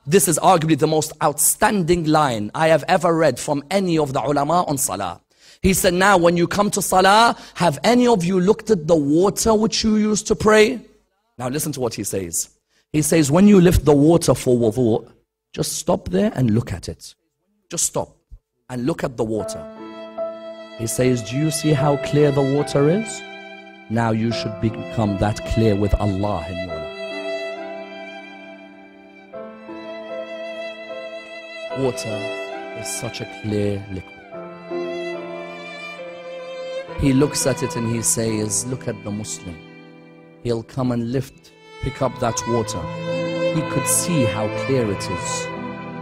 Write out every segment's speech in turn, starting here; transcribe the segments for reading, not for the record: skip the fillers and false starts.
This is arguably the most outstanding line I have ever read from any of the ulama on salah. He said, now when you come to salah, have any of you looked at the water which you use to pray? Now listen to what he says. He says, when you lift the water for wudu, just stop there and look at it. Just stop and look at the water. He says, do you see how clear the water is? Now you should become that clear with Allah in your life. Water is such a clear liquid. He looks at it and he says, look at the Muslim. He'll come and pick up that water. He could see how clear it is.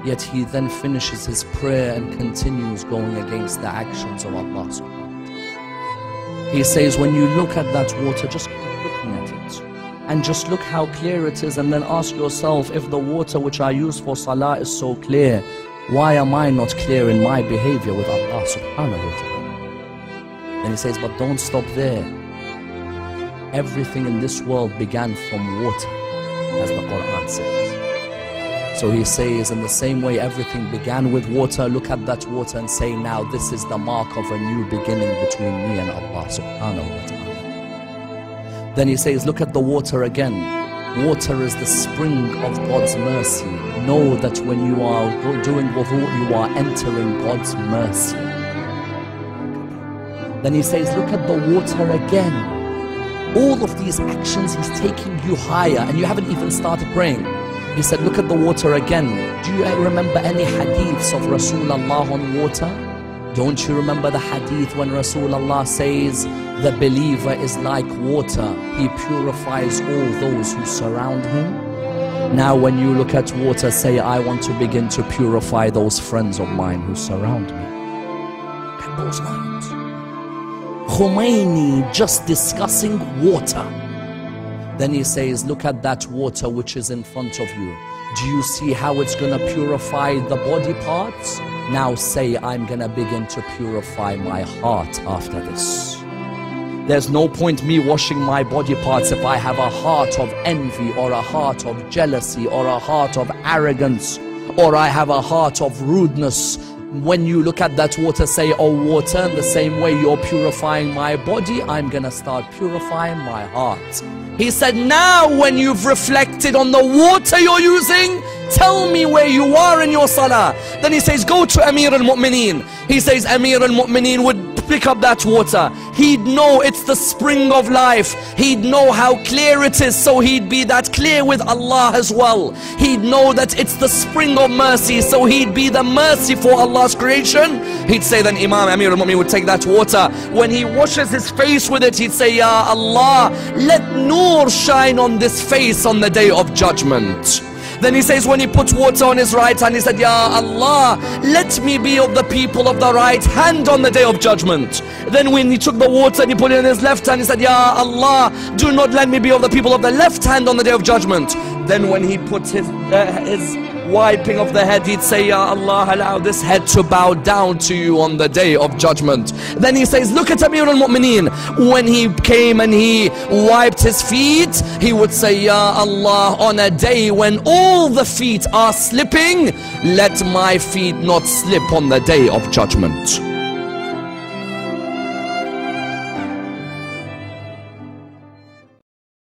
Yet he then finishes his prayer and continues going against the actions of Allah subhanahu wa ta'ala. He says, when you look at that water, just keep looking at it. And just look how clear it is, and then ask yourself, if the water which I use for salah is so clear, why am I not clear in my behavior with Allah subhanahu wa ta'ala? And he says, but don't stop there. Everything in this world began from water, as the Quran says. So he says, in the same way everything began with water, look at that water and say, now this is the mark of a new beginning between me and Allah subhanahu wa ta'ala. Then he says, look at the water again. Water is the spring of God's mercy. Know that when you are doing wudu, you are entering God's mercy. Then he says, look at the water again. All of these actions, he's taking you higher, and you haven't even started praying. He said, look at the water again. Do you remember any hadiths of Rasulullah on water? Don't you remember the hadith when Rasulullah says, the believer is like water. He purifies all those who surround him. Now when you look at water, say, I want to begin to purify those friends of mine who surround me. Look at those lines. Khomeini just discussing water. Then he says, look at that water which is in front of you. Do you see how it's going to purify the body parts? Now say, I'm going to begin to purify my heart after this. There's no point me washing my body parts if I have a heart of envy, or a heart of jealousy, or a heart of arrogance, or I have a heart of rudeness. When you look at that water, say, oh water, in the same way you're purifying my body, I'm gonna start purifying my heart. He said, now when you've reflected on the water you're using, tell me where you are in your salah. Then he says, go to Amir al-Mu'mineen. He says, Amir al-Mu'mineen would pick up that water. He'd know it's the spring of life. He'd know how clear it is, so he'd be that clear with Allah as well. He'd know that it's the spring of mercy, so he'd be the mercy for Allah's creation. He'd say, then Imam Amir al-Mu'mineen would take that water. When he washes his face with it, he'd say, Ya Allah, let nur shine on this face on the day of judgment. Then he says, when he puts water on his right hand, he said, Ya Allah, let me be of the people of the right hand on the day of judgment. Then when he took the water and he put it in his left hand, he said, Ya Allah, do not let me be of the people of the left hand on the day of judgment. Then when he put his wiping of the head, he'd say, Ya Allah, allow this head to bow down to you on the day of judgment. Then he says, look at Amir al-Mu'mineen. When he came and he wiped his feet, he would say, Ya Allah, on a day when all the feet are slipping, let my feet not slip on the day of judgment.